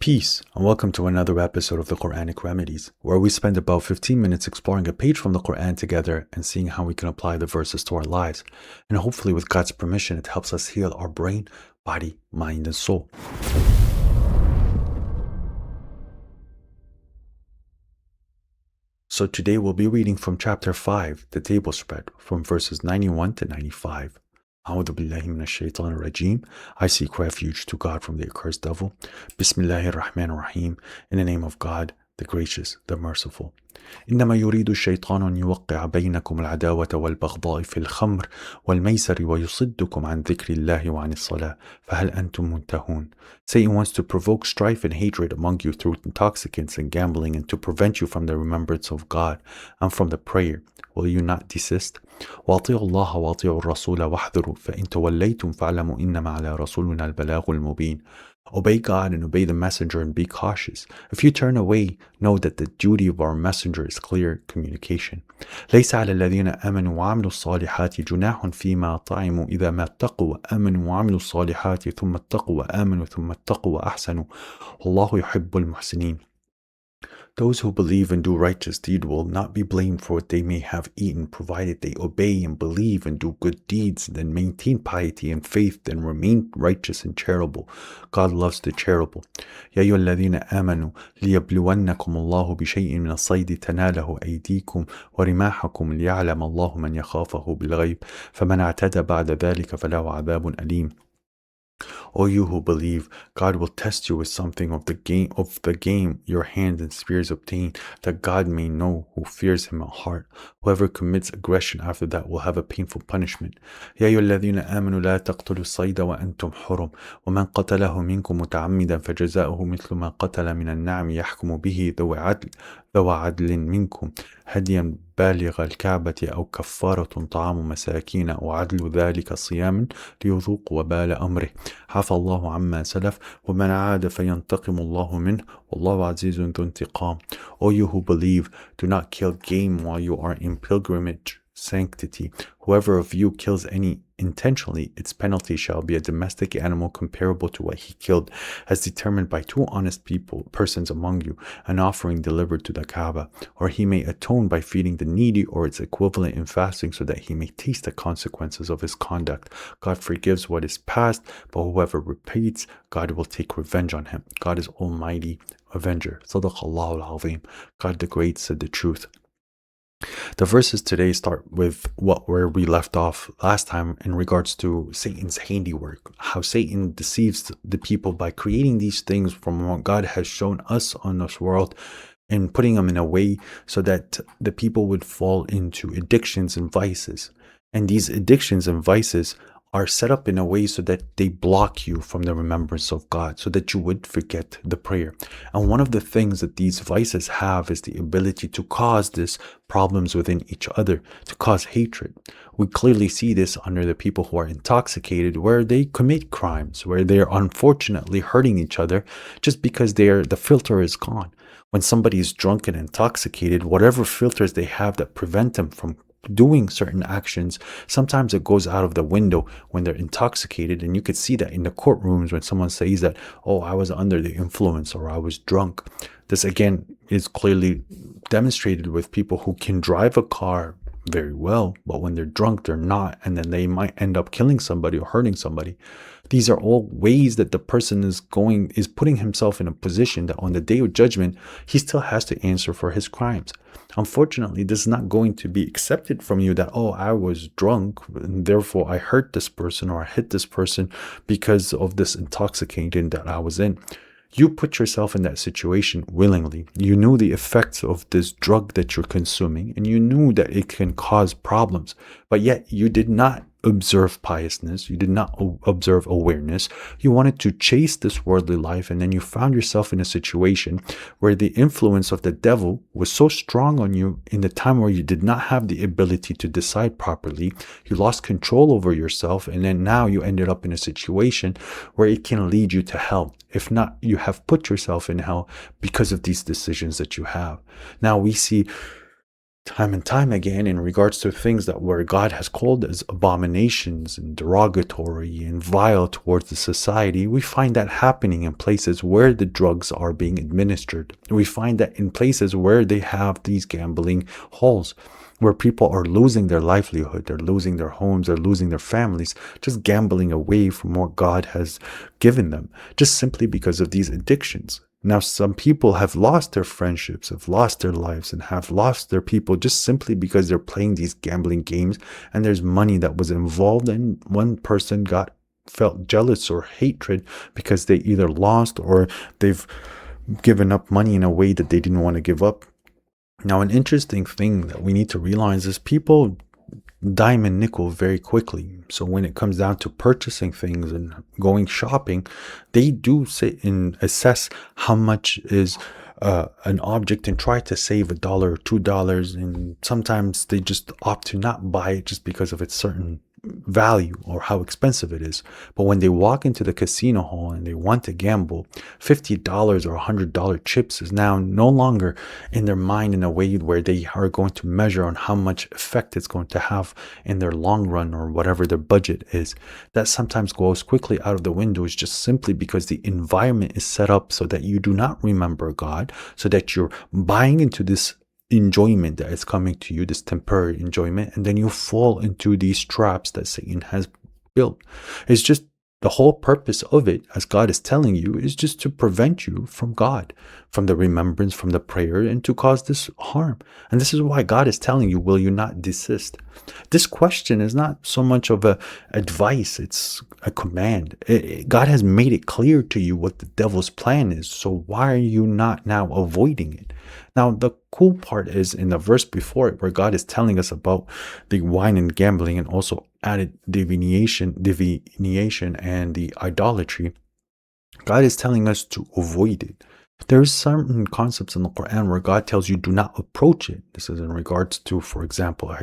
Peace, and welcome to another episode of the Quranic Remedies, where we spend about 15 minutes exploring a page from the Quran together and seeing how we can apply the verses to our lives. And hopefully, with God's permission, it helps us heal our brain, body, mind, and soul. So today we'll be reading from chapter 5, the table spread, from verses 91 to 95. أعوذ بالله من الشيطان الرجيم. I seek refuge to God from the accursed devil. Bismillahir Rahmanir Rahim. In the name of God, the gracious, the merciful. إنما يريد الشيطان أن يوقع بينكم العداوة والبغضاء في الخمر والميسر ويصدكم عن ذكر الله وعن الصلاة فهل أنتم منتهون. Satan wants to provoke strife and hatred among you through intoxicants and gambling and to prevent you from the remembrance of God and from the prayer. Will you not desist? وأطيعوا الله وأطيعوا الرسول واحذروا فإن توليتم فاعلموا إنما على رسولنا البلاغ المبين. Obey God and obey the messenger and be cautious. If you turn away, know that the duty of our messenger is clear communication. ليس على الذين آمنوا وعملوا الصالحات جناح فيما طعموا إذا ما اتقوا وآمنوا وعملوا الصالحات ثم اتقوا وآمنوا ثم اتقوا وأحسنوا والله يحب المحسنين. Those who believe and do righteous deed will not be blamed for what they may have eaten, provided they obey and believe and do good deeds, then maintain piety and faith, and remain righteous and charitable. God loves the charitable. يا أيها الذين آمنوا ليبلونكم الله بشيء من الصيد تناله أيديكم ورماحكم ليعلم الله من يخافه بالغيب فمن اعتدى بعد ذلك فله عذاب أليم. O you who believe, God will test you with something of the game your hands and spears obtain, that God may know who fears him at heart. Whoever commits aggression after that will have a painful punishment. يا أيها الذين آمنوا لا تقتلوا الصيد وأنتم حرم ومن قتله منكم متعمدا فجزاؤه مثل ما قتل من النعم يحكم به ذو عدل منكم هديا بالغ الكعبة أو كفارة طعام مساكين أو عدل ذلك صياما ليذوق وبال أمره عفى الله عما سلف ومن عاد فينتقم الله منه والله عزيز ذو انتقام. O you who believe, do not kill game while you are in pilgrimage. Sanctity. Whoever of you kills any intentionally, its penalty shall be a domestic animal comparable to what he killed, as determined by two honest persons among you, an offering delivered to the Kaaba, or he may atone by feeding the needy or its equivalent in fasting so that he may taste the consequences of his conduct. God forgives what is past, but whoever repeats, God will take revenge on him. God is Almighty, Avenger. Sadaqallahu al-Azim. God the Great said the truth. The verses today start with where we left off last time in regards to Satan's handiwork, how Satan deceives the people by creating these things from what God has shown us on this world and putting them in a way so that the people would fall into addictions and vices. And these addictions and vices are set up in a way so that they block you from the remembrance of God, so that you would forget the prayer. And one of the things that these vices have is the ability to cause these problems within each other, to cause hatred. We clearly see this under the people who are intoxicated, where they commit crimes, where they are unfortunately hurting each other just because the filter is gone. When somebody is drunk and intoxicated, whatever filters they have that prevent them from doing certain actions, sometimes it goes out of the window when they're intoxicated. And you could see that in the courtrooms when someone says that, oh, I was under the influence or I was drunk. This again is clearly demonstrated with people who can drive a car very well, but when they're drunk, they're not, and then they might end up killing somebody or hurting somebody. These are all ways that the person is putting himself in a position that on the day of judgment, he still has to answer for his crimes. Unfortunately, this is not going to be accepted from you that, oh, I was drunk, and therefore I hurt this person or I hit this person because of this intoxication that I was in. You put yourself in that situation willingly. You knew the effects of this drug that you're consuming, and you knew that it can cause problems, but yet you did not observe piousness. You did not observe awareness. You wanted to chase this worldly life, and then you found yourself in a situation where the influence of the devil was so strong on you in the time where you did not have the ability to decide properly. You lost control over yourself, and then now you ended up in a situation where it can lead you to hell. If not, you have put yourself in hell because of these decisions that you have. Now we see time and time again in regards to things that where God has called as abominations and derogatory and vile towards the society, we find that happening in places where the drugs are being administered. We find that in places where they have these gambling halls, where people are losing their livelihood, they're losing their homes, they're losing their families, just gambling away from what God has given them, just simply because of these addictions. Now, some people have lost their friendships, have lost their lives, and have lost their people just simply because they're playing these gambling games and there's money that was involved, and one person felt jealous or hatred because they either lost or they've given up money in a way that they didn't want to give up. Now, an interesting thing that we need to realize is people dime and nickel very quickly. So when it comes down to purchasing things and going shopping, they do sit and assess how much is an object and try to save $1 or $2. And sometimes they just opt to not buy it just because of its certain value or how expensive it is. But when they walk into the casino hall and they want to gamble, $50 or $100 chips is now no longer in their mind in a way where they are going to measure on how much effect it's going to have in their long run or whatever their budget is. That sometimes goes quickly out of the window is just simply because the environment is set up so that you do not remember God, so that you're buying into this enjoyment that is coming to you, this temporary enjoyment, and then you fall into these traps that Satan has built. It's just the whole purpose of it, as God is telling you, is just to prevent you from God, from the remembrance, from the prayer, and to cause this harm. And this is why God is telling you, will you not desist? This question is not so much of a advice, it's a command. God has made it clear to you what the devil's plan is. So why are you not now avoiding it? Now, the cool part is in the verse before it, where God is telling us about the wine and gambling and also added divination and the idolatry. God is telling us to avoid it. There's certain concepts in the Quran where God tells you do not approach it. This is in regards to, for example,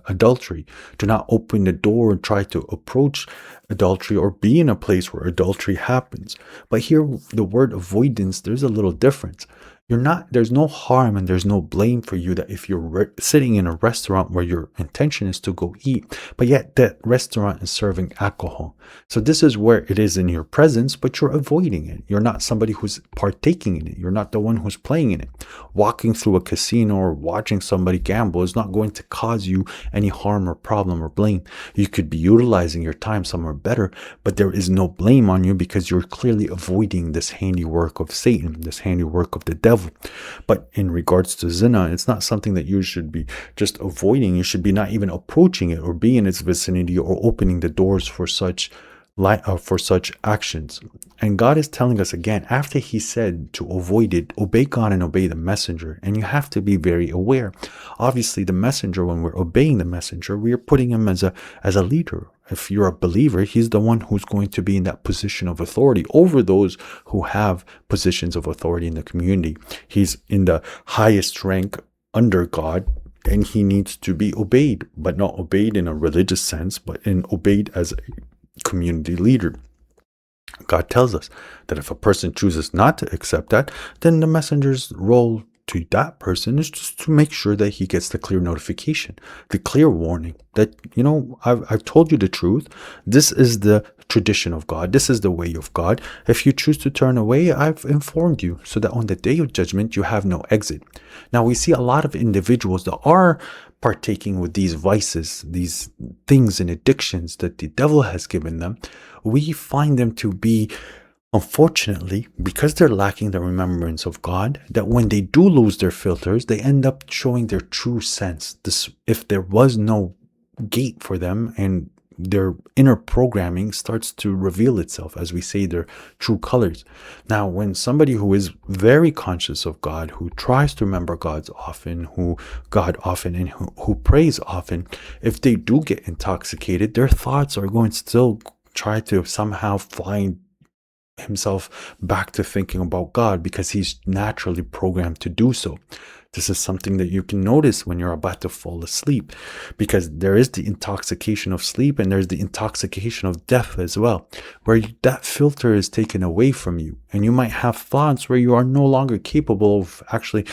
adultery. Do not open the door and try to approach adultery or be in a place where adultery happens. But here, the word avoidance, there's a little difference. There's no harm and there's no blame for you that if you're sitting in a restaurant where your intention is to go eat, but yet that restaurant is serving alcohol. So this is where it is in your presence, but you're avoiding it. You're not somebody who's partaking in it. You're not the one who's playing in it. Walking through a casino or watching somebody gamble is not going to cause you any harm or problem or blame. You could be utilizing your time somewhere better, but there is no blame on you because you're clearly avoiding this handiwork of Satan, this handiwork of the devil. But in regards to zina, it's not something that you should be just avoiding. You should be not even approaching it or be in its vicinity or opening the doors for such actions. And God is telling us again, after he said to avoid it, obey God and obey the messenger. And you have to be very aware. Obviously, the messenger, when we're obeying the messenger, we are putting him as a leader. If you're a believer, he's the one who's going to be in that position of authority over those who have positions of authority in the community. He's in the highest rank under God, and he needs to be obeyed, but not obeyed in a religious sense, but obeyed as a community leader. God tells us that if a person chooses not to accept that, then the messenger's role to that person is just to make sure that he gets the clear notification, the clear warning that, I've told you the truth. This is the tradition of God. This is the way of God. If you choose to turn away, I've informed you so that on the day of judgment, you have no exit. Now, we see a lot of individuals that are partaking with these vices, these things and addictions that the devil has given them. We find them to be, unfortunately, because they're lacking the remembrance of God, that when they do lose their filters, they end up showing their true sense. If there was no gate for them and their inner programming starts to reveal itself, as we say, their true colors. Now, when somebody who is very conscious of God, who tries to remember God often, and who prays often, if they do get intoxicated, their thoughts are going to still try to somehow find himself back to thinking about God because he's naturally programmed to do so. This is something that you can notice when you're about to fall asleep, because there is the intoxication of sleep and there's the intoxication of death as well, where that filter is taken away from you. And you might have thoughts where you are no longer capable of actually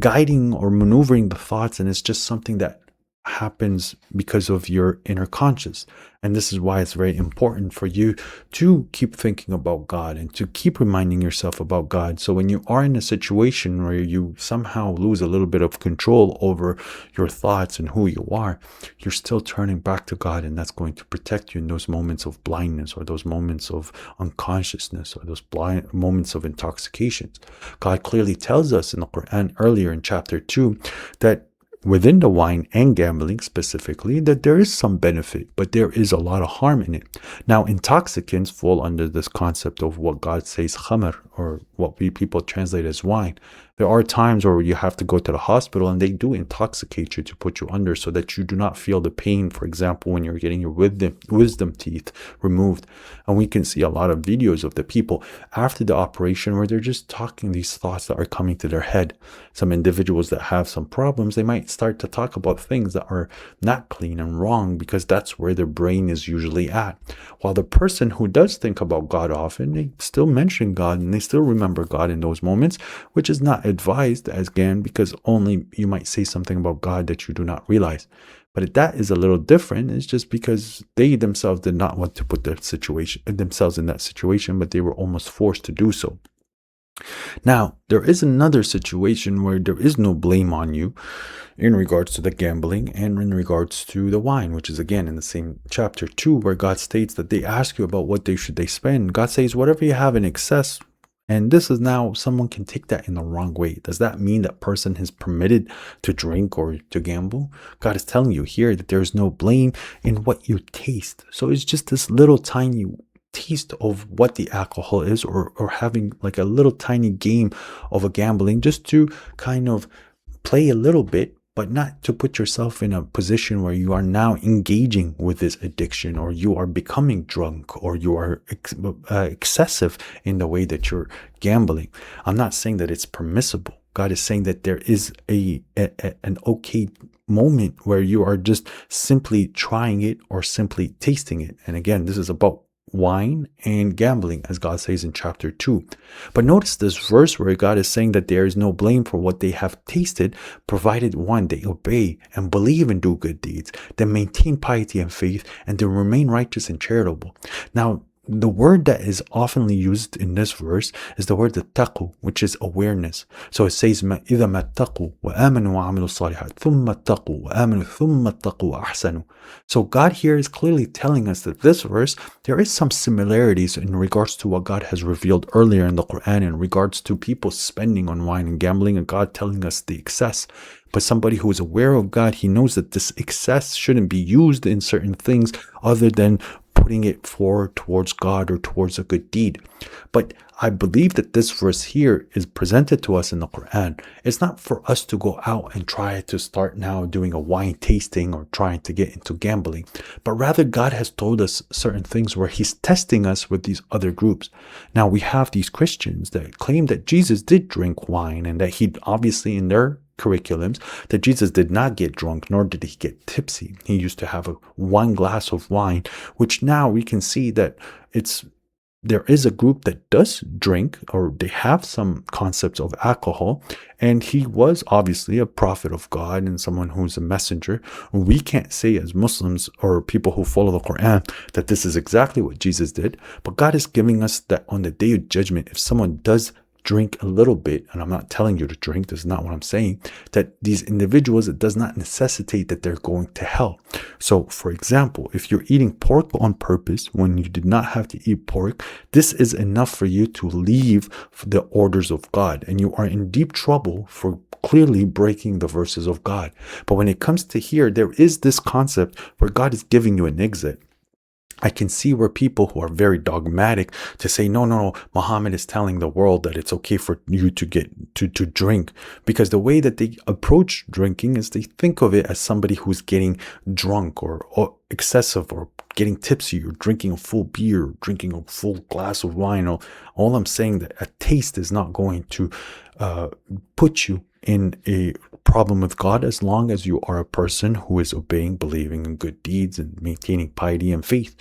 guiding or maneuvering the thoughts. And it's just something that happens because of your inner conscious. And this is why it's very important for you to keep thinking about God and to keep reminding yourself about God. So when you are in a situation where you somehow lose a little bit of control over your thoughts and who you are, you're still turning back to God, and that's going to protect you in those moments of blindness or those moments of unconsciousness or those blind moments of intoxications. God clearly tells us in the Quran earlier in chapter 2 that within the wine and gambling specifically, that there is some benefit, but there is a lot of harm in it. Now, intoxicants fall under this concept of what God says khamr, or what we people translate as wine. There are times where you have to go to the hospital and they do intoxicate you to put you under so that you do not feel the pain, for example, when you're getting your wisdom teeth removed. And we can see a lot of videos of the people after the operation where they're just talking these thoughts that are coming to their head. Some individuals that have some problems, they might start to talk about things that are not clean and wrong because that's where their brain is usually at. While the person who does think about God often, they still mention God and they still remember God in those moments, which is not advised, as again, because only you might say something about God that you do not realize. But that is a little different. It's just because they themselves did not want to put themselves in that situation, but they were almost forced to do so. Now, there is another situation where there is no blame on you in regards to the gambling and in regards to the wine, which is again in the same chapter 2, where God states that they ask you about what they spend. God says, whatever you have in excess. And this is now, someone can take that in the wrong way. Does that mean that person is permitted to drink or to gamble? God is telling you here that there is no blame in what you taste. So it's just this little tiny taste of what the alcohol is, or having like a little tiny game of a gambling just to kind of play a little bit, but not to put yourself in a position where you are now engaging with this addiction, or you are becoming drunk, or you are excessive in the way that you're gambling. I'm not saying that it's permissible. God is saying that there is an okay moment where you are just simply trying it or simply tasting it. And again, this is about wine and gambling, as God says in chapter 2. But notice this verse where God is saying that there is no blame for what they have tasted, provided one, they obey and believe and do good deeds, then maintain piety and faith, and then remain righteous and charitable. Now, the word that is oftenly used in this verse is the word taqu, which is awareness. So it says, إِذَا مَا اتَّقُوا وَآمَنُوا وَعَمِلُوا الصَّالِحَاتِ ثُمَّ اتَّقُوا وَآمَنُوا ثُمَّ اتَّقُوا وَأَحْسَنُوا. So God here is clearly telling us that this verse, there is some similarities in regards to what God has revealed earlier in the Quran in regards to people spending on wine and gambling, and God telling us the excess. But somebody who is aware of God, he knows that this excess shouldn't be used in certain things other than putting it forward towards God or towards a good deed. But I believe that this verse here is presented to us in the Quran. It's not for us to go out and try to start now doing a wine tasting or trying to get into gambling, but rather God has told us certain things where he's testing us with these other groups. Now we have these Christians that claim that Jesus did drink wine, and that he obviously in their curriculums that Jesus did not get drunk, nor did he get tipsy. He used to have one glass of wine, which now we can see that there is a group that does drink, or they have some concepts of alcohol, and he was obviously a prophet of God and someone who's a messenger. We can't say as Muslims or people who follow the Quran that this is exactly what Jesus did, but God is giving us that on the day of judgment, if someone does drink a little bit, and I'm not telling you to drink, this is not what I'm saying, that these individuals, it does not necessitate that they're going to hell. So for example, if you're eating pork on purpose when you did not have to eat pork, this is enough for you to leave the orders of God, and you are in deep trouble for clearly breaking the verses of God. But when it comes to here, there is this concept where God is giving you an exit. I can see where people who are very dogmatic to say, no, Muhammad is telling the world that it's okay for you to get to drink, because the way that they approach drinking is they think of it as somebody who's getting drunk or excessive or getting tipsy, or drinking a full beer, drinking a full glass of wine. All I'm saying that a taste is not going to put you in a problem with God as long as you are a person who is obeying, believing in good deeds, and maintaining piety and faith.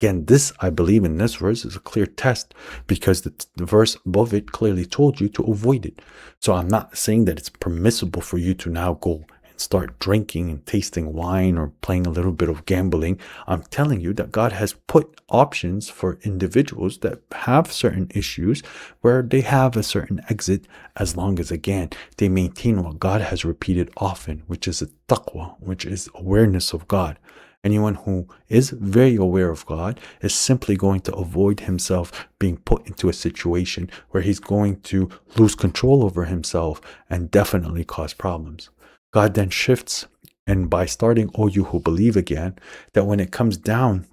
Again, this, I believe in this verse, is a clear test because the verse above it clearly told you to avoid it. So I'm not saying that it's permissible for you to now go and start drinking and tasting wine or playing a little bit of gambling. I'm telling you that God has put options for individuals that have certain issues where they have a certain exit, as long as, again, they maintain what God has repeated often, which is a taqwa, which is awareness of God. Anyone who is very aware of God is simply going to avoid himself being put into a situation where he's going to lose control over himself and definitely cause problems. God then shifts, and by starting, "O you who believe," again, that when it comes down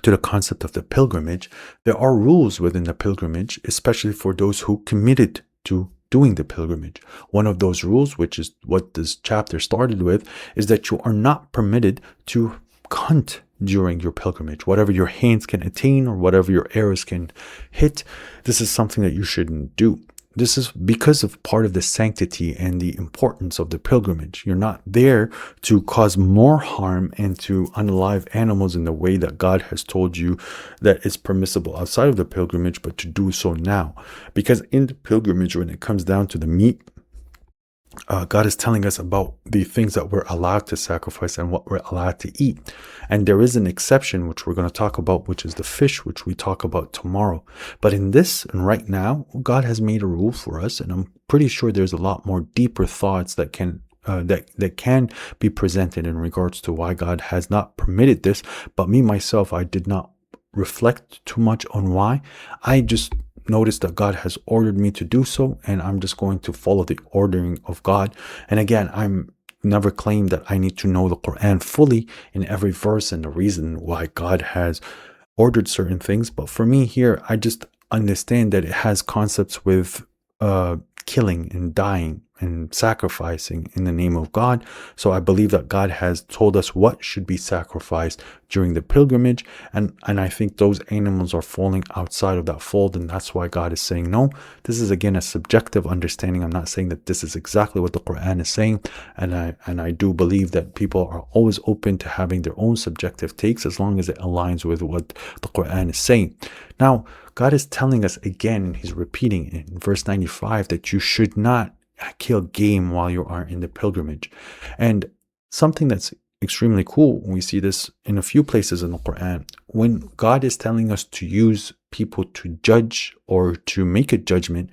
to the concept of the pilgrimage, there are rules within the pilgrimage, especially for those who committed to doing the pilgrimage. One of those rules, which is what this chapter started with, is that you are not permitted to hunt during your pilgrimage. Whatever your hands can attain or whatever your arrows can hit, this is something that you shouldn't do. This is because of part of the sanctity and the importance of the pilgrimage. You're not there to cause more harm and to unalive animals in the way that God has told you that is permissible outside of the pilgrimage, but to do so now. Because in the pilgrimage, when it comes down to the meat, God is telling us about the things that we're allowed to sacrifice and what we're allowed to eat. And there is an exception, which we're going to talk about, which is the fish, which we talk about tomorrow. But in this, and right now, God has made a rule for us, and I'm pretty sure there's a lot more deeper thoughts that can be presented in regards to why God has not permitted this. But me, myself, I did not reflect too much on why. I just notice that God has ordered me to do so, and I'm just going to follow the ordering of God. And again, I'm never claimed that I need to know the Quran fully in every verse and the reason why God has ordered certain things. But for me here, I just understand that it has concepts with killing and dying and sacrificing in the name of God. So I believe that God has told us what should be sacrificed during the pilgrimage. And I think those animals are falling outside of that fold. And that's why God is saying no. This is, again, a subjective understanding. I'm not saying that this is exactly what the Quran is saying. And I do believe that people are always open to having their own subjective takes as long as it aligns with what the Quran is saying. Now, God is telling us again, and he's repeating it in verse 95, that you should not kill game while you are in the pilgrimage. And something that's extremely cool, we see this in a few places in the Quran, when God is telling us to use people to judge or to make a judgment,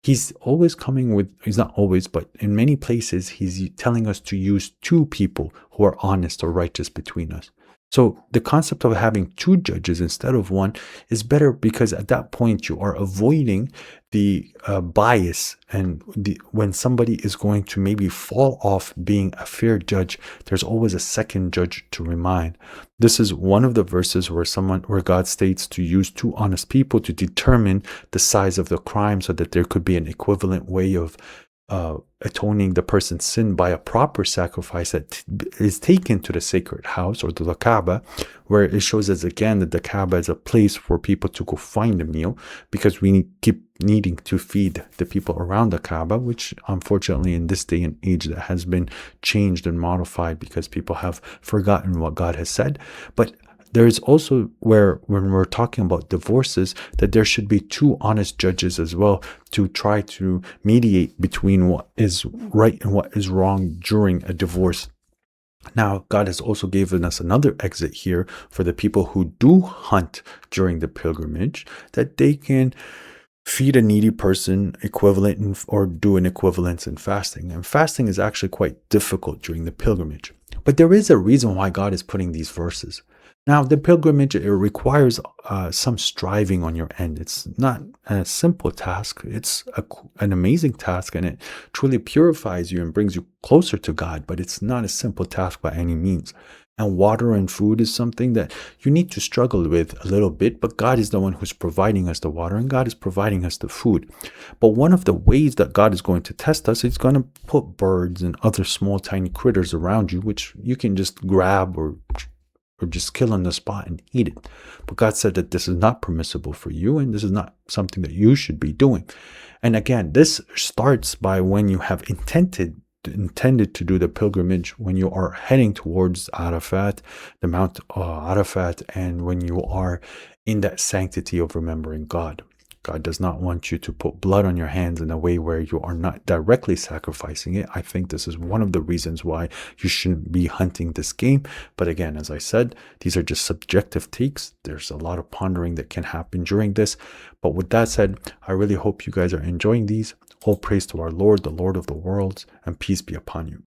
he's always coming with, he's not always, but in many places, he's telling us to use two people who are honest or righteous between us. So the concept of having two judges instead of one is better, because at that point you are avoiding the bias, and when somebody is going to maybe fall off being a fair judge, there's always a second judge to remind. This is one of the verses where God states to use two honest people to determine the size of the crime, so that there could be an equivalent way of atoning the person's sin by a proper sacrifice that is taken to the sacred house or to the Kaaba, where it shows us again that the Kaaba is a place for people to go find a meal, because we keep needing to feed the people around the Kaaba, which unfortunately in this day and age that has been changed and modified because people have forgotten what God has said. But there is also where, when we're talking about divorces, that there should be two honest judges as well to try to mediate between what is right and what is wrong during a divorce. Now, God has also given us another exit here for the people who do hunt during the pilgrimage, that they can feed a needy person equivalent or do an equivalence in fasting. And fasting is actually quite difficult during the pilgrimage. But there is a reason why God is putting these verses. Now, the pilgrimage, it requires some striving on your end. It's not a simple task. It's an amazing task, and it truly purifies you and brings you closer to God, but it's not a simple task by any means. And water and food is something that you need to struggle with a little bit, but God is the one who's providing us the water, and God is providing us the food. But one of the ways that God is going to test us, He's going to put birds and other small tiny critters around you, which you can just grab or or just kill on the spot and eat it. But God said that this is not permissible for you, and this is not something that you should be doing. And again, this starts by when you have intended to do the pilgrimage, when you are heading towards Arafat, the Mount Arafat, and when you are in that sanctity of remembering God. God does not want you to put blood on your hands in a way where you are not directly sacrificing it. I think this is one of the reasons why you shouldn't be hunting this game. But again, as I said, these are just subjective takes. There's a lot of pondering that can happen during this. But with that said, I really hope you guys are enjoying these. All praise to our Lord, the Lord of the worlds, and peace be upon you.